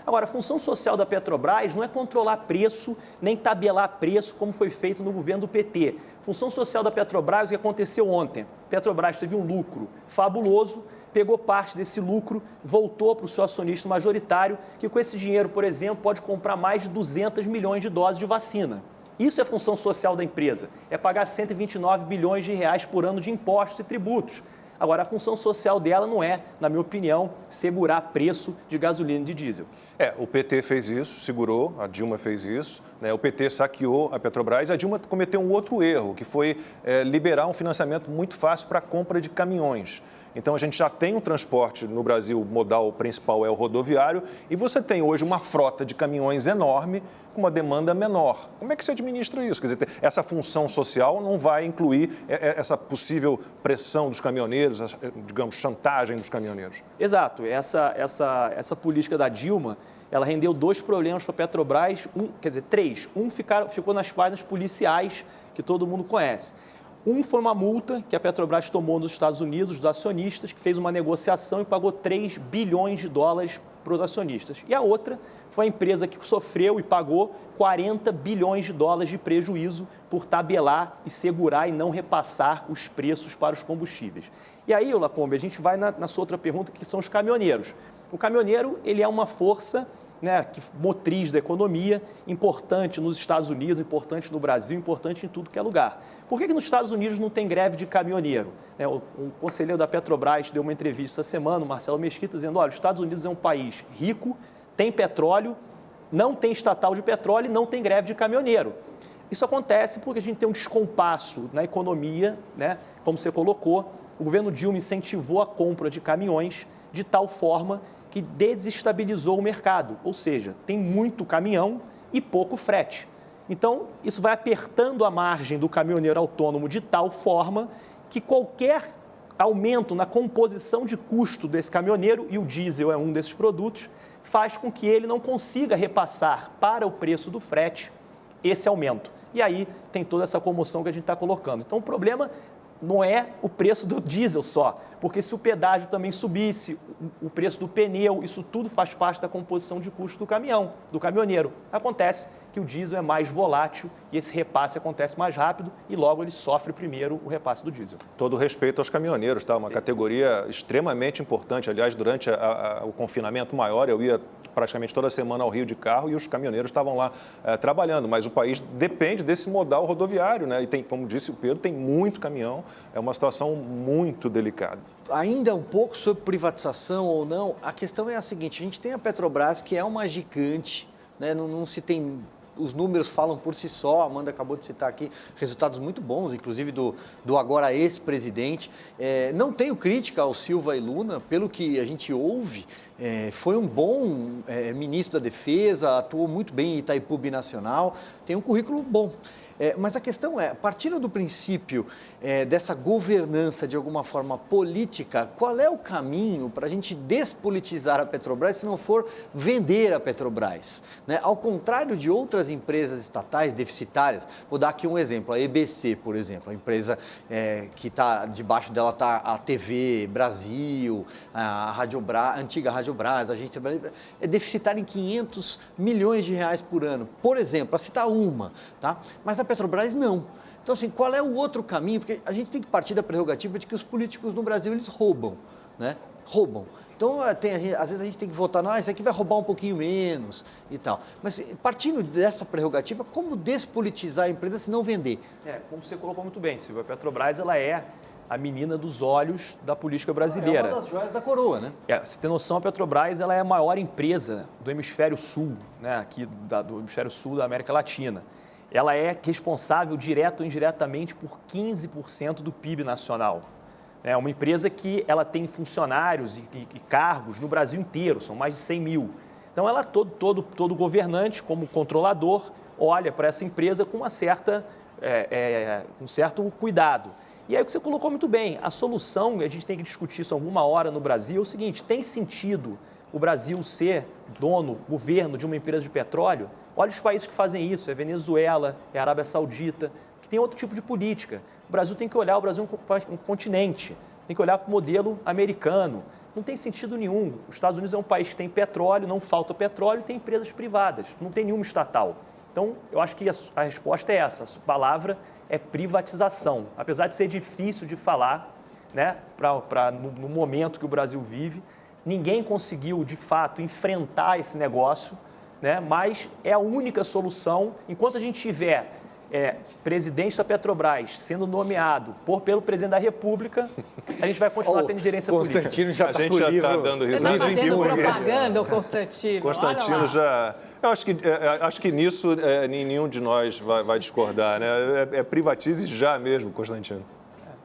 Agora, a função social da Petrobras não é controlar preço, nem tabelar preço, como foi feito no governo do PT. Função social da Petrobras, o que aconteceu ontem? A Petrobras teve um lucro fabuloso, pegou parte desse lucro, voltou para o seu acionista majoritário, que com esse dinheiro, por exemplo, pode comprar mais de 200 milhões de doses de vacina. Isso é função social da empresa, é pagar 129 bilhões de reais por ano de impostos e tributos. Agora, a função social dela não é, na minha opinião, segurar preço de gasolina e de diesel. O PT fez isso, segurou, a Dilma fez isso, né? O PT saqueou a Petrobras e a Dilma cometeu um outro erro, que foi liberar um financiamento muito fácil para a compra de caminhões. Então, a gente já tem um transporte no Brasil, o modal principal é o rodoviário, e você tem hoje uma frota de caminhões enorme com uma demanda menor. Como é que você administra isso? Quer dizer, essa função social não vai incluir essa possível pressão dos caminhoneiros, digamos, chantagem dos caminhoneiros? Exato. Essa política da Dilma, ela rendeu dois problemas para a Petrobras, três. Um ficou nas páginas policiais, que todo mundo conhece. Um foi uma multa que a Petrobras tomou nos Estados Unidos, dos acionistas, que fez uma negociação e pagou 3 bilhões de dólares para os acionistas. E a outra foi a empresa que sofreu e pagou 40 bilhões de dólares de prejuízo por tabelar e segurar e não repassar os preços para os combustíveis. E aí, Lacombe, a gente vai na sua outra pergunta, que são os caminhoneiros. O caminhoneiro, ele é uma força, né, motriz da economia, importante nos Estados Unidos, importante no Brasil, importante em tudo que é lugar. Por que nos Estados Unidos não tem greve de caminhoneiro? O conselheiro da Petrobras deu uma entrevista essa semana, o Marcelo Mesquita, dizendo, olha, os Estados Unidos é um país rico, tem petróleo, não tem estatal de petróleo e não tem greve de caminhoneiro. Isso acontece porque a gente tem um descompasso na economia, né, como você colocou, o governo Dilma incentivou a compra de caminhões de tal forma que desestabilizou o mercado, ou seja, tem muito caminhão e pouco frete. Então, isso vai apertando a margem do caminhoneiro autônomo de tal forma que qualquer aumento na composição de custo desse caminhoneiro, e o diesel é um desses produtos, faz com que ele não consiga repassar para o preço do frete esse aumento. E aí tem toda essa comoção que a gente está colocando. Então, o problema não é o preço do diesel só, porque se o pedágio também subisse, o preço do pneu, isso tudo faz parte da composição de custo do caminhão, do caminhoneiro. Acontece que o diesel é mais volátil e esse repasse acontece mais rápido e logo ele sofre primeiro o repasse do diesel. Todo respeito aos caminhoneiros, tá? Uma categoria extremamente importante. Aliás, durante o confinamento maior, eu ia praticamente toda semana ao Rio de carro e os caminhoneiros estavam lá trabalhando, mas o país depende desse modal rodoviário, né? E tem, como disse o Pedro, tem muito caminhão, é uma situação muito delicada. Ainda um pouco sobre privatização ou não, a questão é a seguinte, a gente tem a Petrobras, que é uma gigante, né? Não se tem... Os números falam por si só, a Amanda acabou de citar aqui resultados muito bons, inclusive do agora ex-presidente. Não tenho crítica ao Silva e Luna, pelo que a gente ouve, foi um bom ministro da Defesa, atuou muito bem em Itaipu Binacional, tem um currículo bom. Mas a questão é, partindo do princípio dessa governança de alguma forma política, qual é o caminho para a gente despolitizar a Petrobras se não for vender a Petrobras? Né? Ao contrário de outras empresas estatais deficitárias, vou dar aqui um exemplo, a EBC, por exemplo, a empresa que está debaixo dela está a TV Brasil, a antiga Rádio Brás, a Agência Brasileira, é deficitária em 500 milhões de reais por ano, por exemplo, para citar uma, tá? Mas a Petrobras não. Então, assim, qual é o outro caminho? Porque a gente tem que partir da prerrogativa de que os políticos no Brasil, eles roubam, né? Roubam. Então, às vezes a gente tem que votar, isso aqui vai roubar um pouquinho menos e tal. Mas, partindo dessa prerrogativa, como despolitizar a empresa se não vender? Como você colocou muito bem, Silvio, a Petrobras, ela é a menina dos olhos da política brasileira. É uma das joias da coroa, né? Você tem noção, a Petrobras, ela é a maior empresa do hemisfério sul, né? Aqui do hemisfério sul da América Latina. Ela é responsável direto ou indiretamente por 15% do PIB nacional. É uma empresa que ela tem funcionários e cargos no Brasil inteiro, são mais de 100 mil. Então, ela, todo governante, como controlador, olha para essa empresa com um certo cuidado. E aí o que você colocou muito bem, a solução, a gente tem que discutir isso alguma hora no Brasil, é o seguinte, tem sentido o Brasil ser governo de uma empresa de petróleo? Olha os países que fazem isso, é Venezuela, é a Arábia Saudita, que tem outro tipo de política. O Brasil tem que olhar, o Brasil é um continente, tem que olhar para o modelo americano. Não tem sentido nenhum. Os Estados Unidos é um país que tem petróleo, não falta petróleo, e tem empresas privadas, não tem nenhuma estatal. Então, eu acho que a resposta é essa. A palavra é privatização. Apesar de ser difícil de falar, né, no momento que o Brasil vive, ninguém conseguiu, de fato, enfrentar esse negócio, né, mas é a única solução. Enquanto a gente tiver presidente da Petrobras sendo nomeado pelo presidente da República, a gente vai continuar tendo gerência política. Constantino já está A gente já está dando Você está risada. fazendo propaganda, Constantino. Constantino já... Eu acho que nisso nenhum de nós vai discordar, né? Privatize já mesmo, Constantino.